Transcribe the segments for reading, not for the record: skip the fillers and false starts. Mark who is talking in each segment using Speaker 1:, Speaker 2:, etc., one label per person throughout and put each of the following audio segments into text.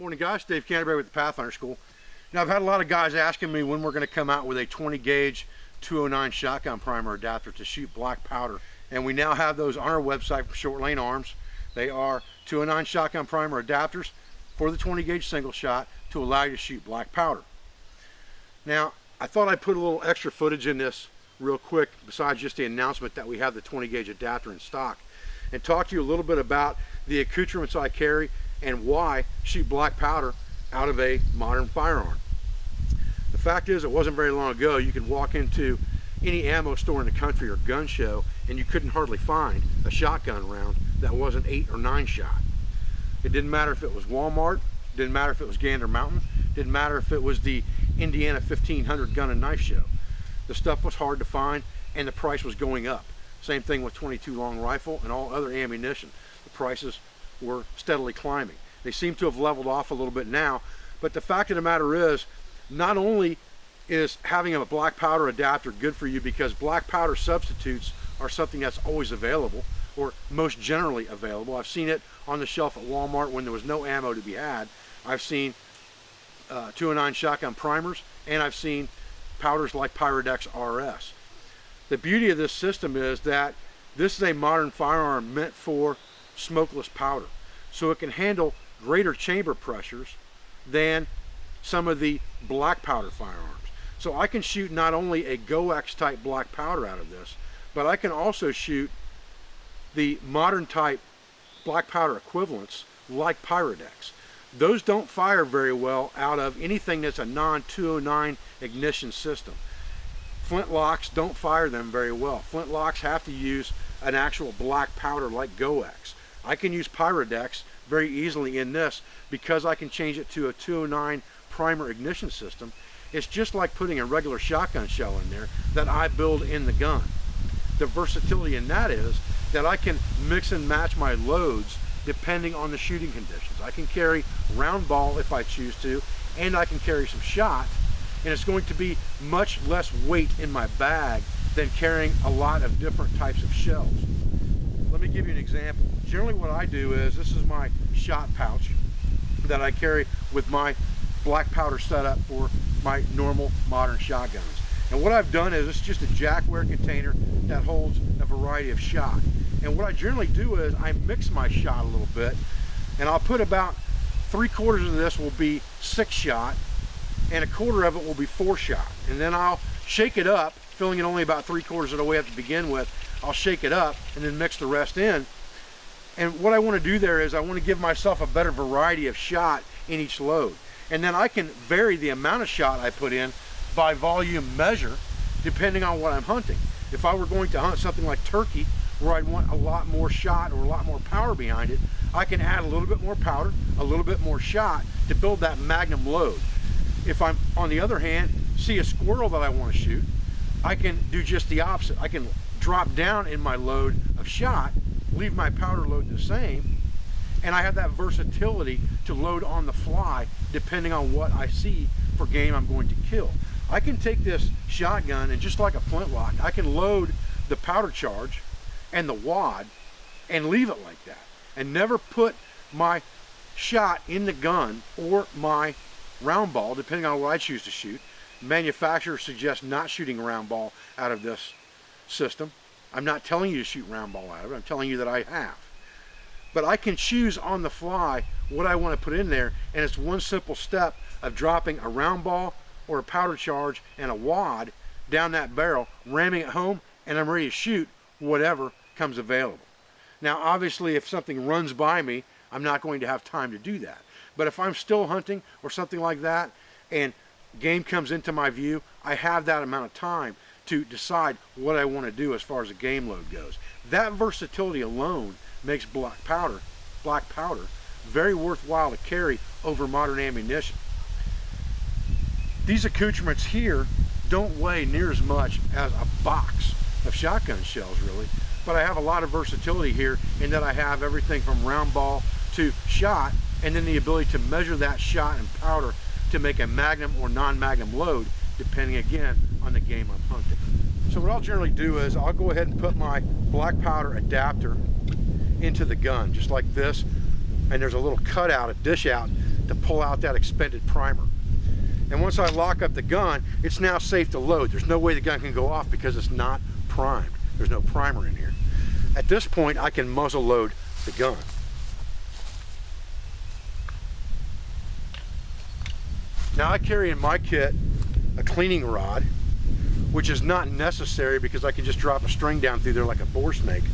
Speaker 1: Morning guys, Dave Canterbury with the Pathfinder School. Now I've had a lot of guys asking me when we're going to come out with a 20 gauge 209 shotgun primer adapter to shoot black powder. And we now have those on our website from Short Lane Arms. They are 209 shotgun primer adapters for the 20 gauge single shot to allow you to shoot black powder. Now I thought I'd put a little extra footage in this real quick besides just the announcement that we have the 20 gauge adapter in stock, and talk to you a little bit about the accoutrements I carry and why shoot black powder out of a modern firearm. The fact is, it wasn't very long ago you could walk into any ammo store in the country or gun show and you couldn't hardly find a shotgun round that wasn't 8 or 9 shot. It didn't matter if it was Walmart, didn't matter if it was Gander Mountain, didn't matter if it was the Indiana 1500 gun and knife show. The stuff was hard to find and the price was going up. Same thing with 22 long rifle and all other ammunition. The prices were steadily climbing. They seem to have leveled off a little bit now, but the fact of the matter is, not only is having a black powder adapter good for you because black powder substitutes are something that's always available, or most generally available. I've seen it on the shelf at Walmart when there was no ammo to be had. I've seen 209 shotgun primers, and I've seen powders like Pyrodex RS. The beauty of this system is that this is a modern firearm meant for smokeless powder, so it can handle greater chamber pressures than some of the black powder firearms. So I can shoot not only a GoX type black powder out of this, but I can also shoot the modern type black powder equivalents like Pyrodex. Those don't fire very well out of anything that's a non-209 ignition system. Flintlocks don't fire them very well. Flintlocks have to use an actual black powder like GoX. I can use Pyrodex very easily in this because I can change it to a 209 primer ignition system. It's just like putting a regular shotgun shell in there that I build in the gun. The versatility in that is that I can mix and match my loads depending on the shooting conditions. I can carry round ball if I choose to, and I can carry some shot, and it's going to be much less weight in my bag than carrying a lot of different types of shells. Let me give you an example. Generally what I do is, this is my shot pouch that I carry with my black powder setup for my normal modern shotguns. And what I've done is, it's just a jackware container that holds a variety of shot. And what I generally do is I mix my shot a little bit, and I'll put about 3/4 of this will be 6 shot and 1/4 of it will be 4 shot. And then I'll shake it up, filling it only about 3/4 of the way up to begin with. I'll shake it up and then mix the rest in. And what I want to do there is I want to give myself a better variety of shot in each load. And then I can vary the amount of shot I put in by volume measure depending on what I'm hunting. If I were going to hunt something like turkey where I'd want a lot more shot or a lot more power behind it, I can add a little bit more powder, a little bit more shot to build that magnum load. If I'm, on the other hand, see a squirrel that I want to shoot, I can do just the opposite. I can drop down in my load of shot, leave my powder load the same, and I have that versatility to load on the fly depending on what I see for game I'm going to kill. I can take this shotgun and, just like a flintlock, I can load the powder charge and the wad and leave it like that and never put my shot in the gun or my round ball, depending on what I choose to shoot. Manufacturers suggest not shooting a round ball out of this system. I'm not telling you to shoot round ball out of it, I'm telling you that I have. But I can choose on the fly what I want to put in there, and it's one simple step of dropping a round ball or a powder charge and a wad down that barrel, ramming it home, and I'm ready to shoot whatever comes available. Now obviously if something runs by me, I'm not going to have time to do that. But if I'm still hunting or something like that and game comes into my view, I have that amount of time to decide what I want to do as far as a game load goes. That versatility alone makes black powder very worthwhile to carry over modern ammunition. These accoutrements here don't weigh near as much as a box of shotgun shells really, but I have a lot of versatility here in that I have everything from round ball to shot, and then the ability to measure that shot and powder to make a magnum or non-magnum load depending again on the game I'm hunting. So what I'll generally do is I'll go ahead and put my black powder adapter into the gun just like this, and there's a little cutout, a dish out to pull out that expended primer. And once I lock up the gun, it's now safe to load. There's no way the gun can go off because it's not primed. There's no primer in here. At this point, I can muzzle load the gun. Now I carry in my kit a cleaning rod, which is not necessary because I can just drop a string down through there like a bore snake.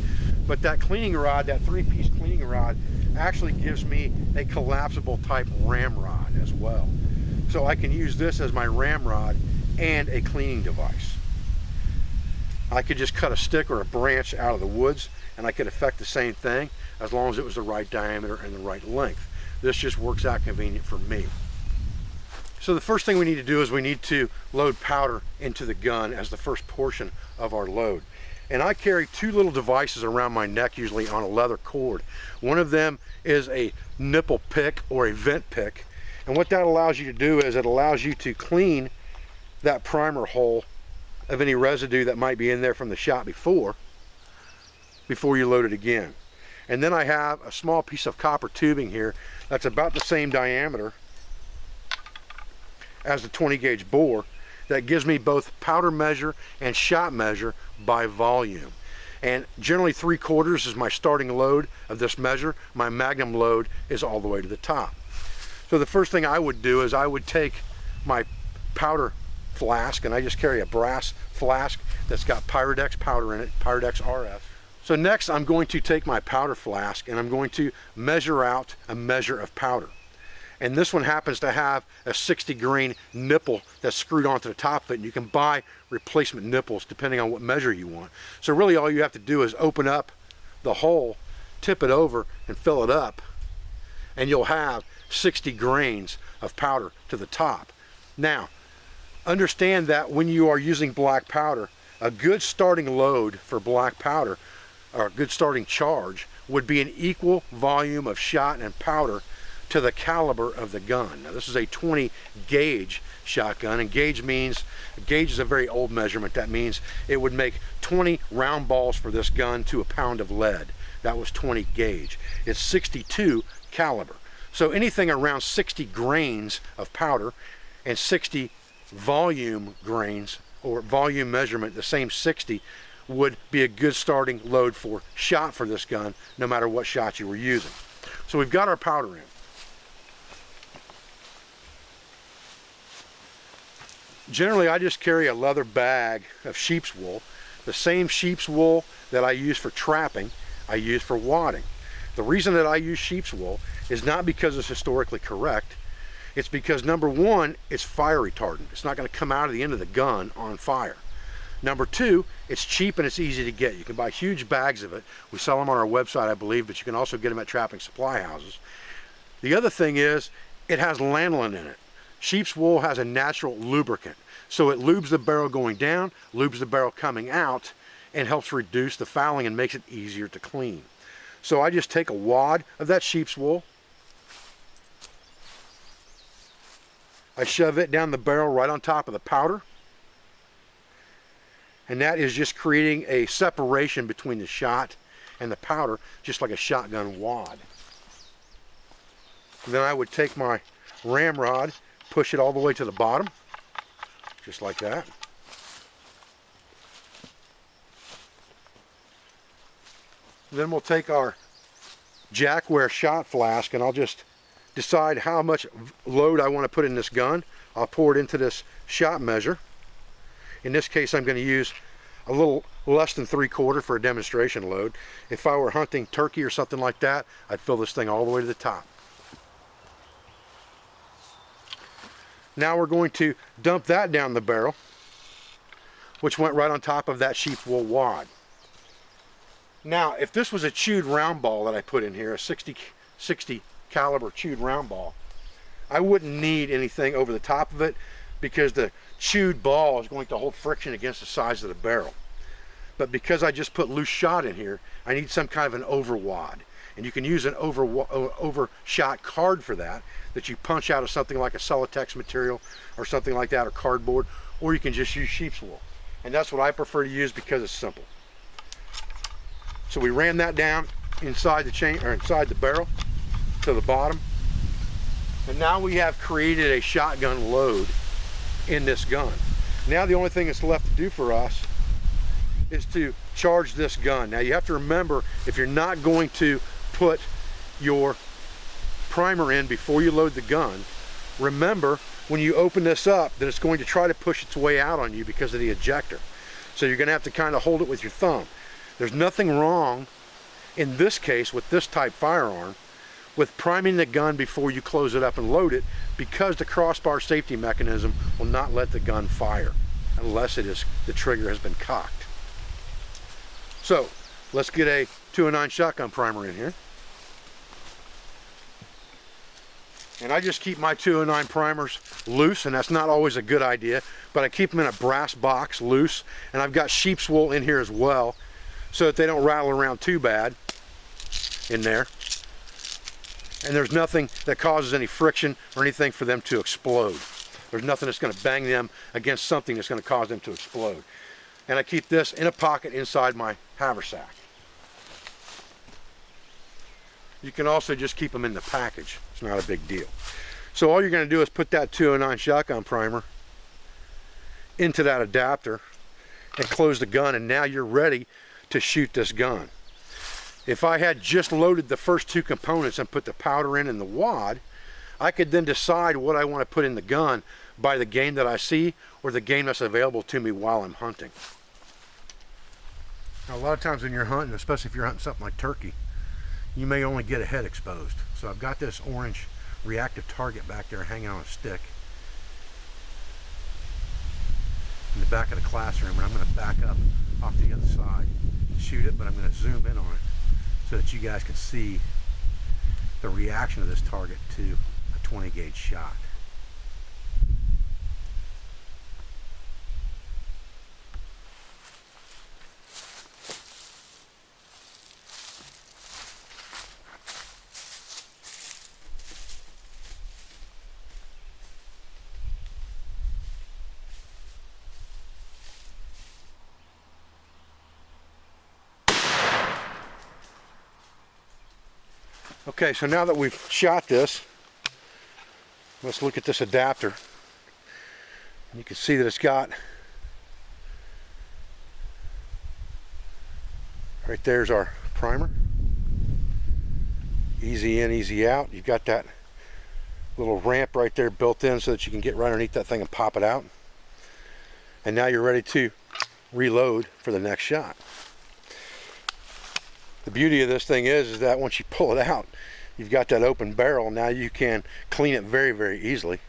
Speaker 1: But that cleaning rod, that 3-piece cleaning rod, actually gives me a collapsible type ramrod as well. So I can use this as my ramrod and a cleaning device. I could just cut a stick or a branch out of the woods and I could affect the same thing as long as it was the right diameter and the right length. This just works out convenient for me. So the first thing we need to do is we need to load powder into the gun as the first portion of our load. And I carry 2 little devices around my neck, usually on a leather cord. One of them is a nipple pick or a vent pick. And what that allows you to do is it allows you to clean that primer hole of any residue that might be in there from the shot before you load it again. And then I have a small piece of copper tubing here that's about the same diameter as the 20 gauge bore that gives me both powder measure and shot measure by volume. And generally 3/4 is my starting load of this measure. My magnum load is all the way to the top. So the first thing I would do is I would take my powder flask, and I just carry a brass flask that's got Pyrodex powder in it, Pyrodex RF. So next I'm going to take my powder flask and I'm going to measure out a measure of powder. And this one happens to have a 60 grain nipple that's screwed onto the top of it, and you can buy replacement nipples depending on what measure you want. So really all you have to do is open up the hole, tip it over and fill it up, and you'll have 60 grains of powder to the top. Now understand that when you are using black powder, a good starting load for black powder, or a good starting charge, would be an equal volume of shot and powder to the caliber of the gun. Now this is a 20 gauge shotgun, and gauge is a very old measurement. That means it would make 20 round balls for this gun to a pound of lead. That was 20 gauge. It's 62 caliber. So anything around 60 grains of powder and 60 volume grains, or volume measurement, the same 60, would be a good starting load for shot for this gun, no matter what shot you were using. So we've got our powder in. Generally, I just carry a leather bag of sheep's wool. The same sheep's wool that I use for trapping, I use for wadding. The reason that I use sheep's wool is not because it's historically correct. It's because, number one, it's fire retardant. It's not going to come out of the end of the gun on fire. Number two, it's cheap and it's easy to get. You can buy huge bags of it. We sell them on our website, I believe, but you can also get them at trapping supply houses. The other thing is, it has lanolin in it. Sheep's wool has a natural lubricant, so it lubes the barrel going down, lubes the barrel coming out, and helps reduce the fouling and makes it easier to clean. So I just take a wad of that sheep's wool, I shove it down the barrel right on top of the powder, and that is just creating a separation between the shot and the powder, just like a shotgun wad. And then I would take my ramrod, push it all the way to the bottom, just like that. Then we'll take our Jackware shot flask, and I'll just decide how much load I want to put in this gun. I'll pour it into this shot measure. In this case, I'm going to use a little less than 3/4 for a demonstration load. If I were hunting turkey or something like that, I'd fill this thing all the way to the top. Now we're going to dump that down the barrel, which went right on top of that sheep wool wad. Now, if this was a chewed round ball that I put in here, a 60 caliber chewed round ball, I wouldn't need anything over the top of it because the chewed ball is going to hold friction against the sides of the barrel. But because I just put loose shot in here, I need some kind of an over wad. And you can use an overshot card for that you punch out of something like a Celotex material or something like that, or cardboard, or you can just use sheep's wool. And that's what I prefer to use because it's simple. So we ran that down inside the chain, or inside the barrel to the bottom. And now we have created a shotgun load in this gun. Now the only thing that's left to do for us is to charge this gun. Now you have to remember, if you're not going to put your primer in before you load the gun, remember when you open this up that it's going to try to push its way out on you because of the ejector. So you're going to have to kind of hold it with your thumb. There's nothing wrong in this case with this type firearm with priming the gun before you close it up and load it, because the crossbar safety mechanism will not let the gun fire unless the trigger has been cocked. So let's get a 209 shotgun primer in here. And I just keep my 209 primers loose, and that's not always a good idea, but I keep them in a brass box loose, and I've got sheep's wool in here as well so that they don't rattle around too bad in there. And there's nothing that causes any friction or anything for them to explode. There's nothing that's going to bang them against something that's going to cause them to explode. And I keep this in a pocket inside my haversack. You can also just keep them in the package. It's not a big deal. So all you're going to do is put that 209 shotgun primer into that adapter and close the gun, and now you're ready to shoot this gun. If I had just loaded the first two components and put the powder in and the wad, I could then decide what I want to put in the gun by the game that I see or the game that's available to me while I'm hunting. Now, a lot of times when you're hunting, especially if you're hunting something like turkey, you may only get a head exposed. So I've got this orange reactive target back there hanging on a stick in the back of the classroom, and I'm going to back up off the other side, shoot it, but I'm going to zoom in on it so that you guys can see the reaction of this target to a 20 gauge shot. Okay, so now that we've shot this, let's look at this adapter. You can see that it's got, right there's our primer. Easy in, easy out. You've got that little ramp right there built in so that you can get right underneath that thing and pop it out. And now you're ready to reload for the next shot. The beauty of this thing is that once you pull it out, you've got that open barrel. Now you can clean it very, very easily,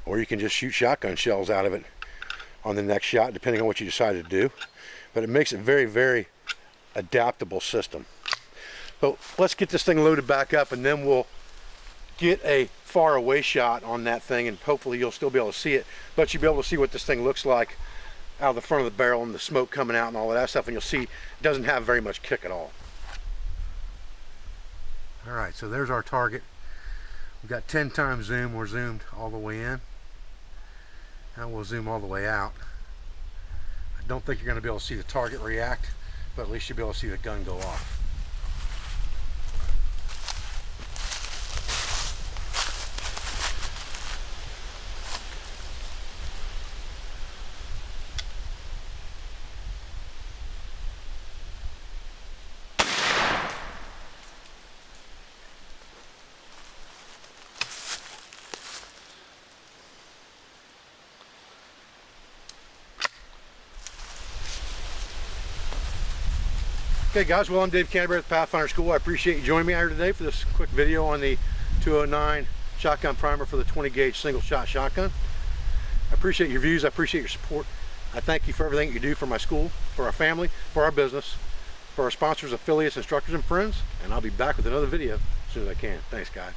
Speaker 1: or you can just shoot shotgun shells out of it on the next shot, depending on what you decide to do. But it makes it very, very adaptable system. So let's get this thing loaded back up, and then we'll get a far away shot on that thing, and hopefully you'll still be able to see it, but you'll be able to see what this thing looks like out of the front of the barrel and the smoke coming out and all of that stuff, and you'll see it doesn't have very much kick at all. Alright, so there's our target. We've got 10 times zoom. We're zoomed all the way in. Now we'll zoom all the way out. I don't think you're going to be able to see the target react, but at least you'll be able to see the gun go off. Okay guys, well, I'm Dave Canterbury with Pathfinder School. I appreciate you joining me here today for this quick video on the 209 shotgun primer for the 20 gauge single shot shotgun. I appreciate your views, I appreciate your support. I thank you for everything you do for my school, for our family, for our business, for our sponsors, affiliates, instructors, and friends, and I'll be back with another video as soon as I can. Thanks guys.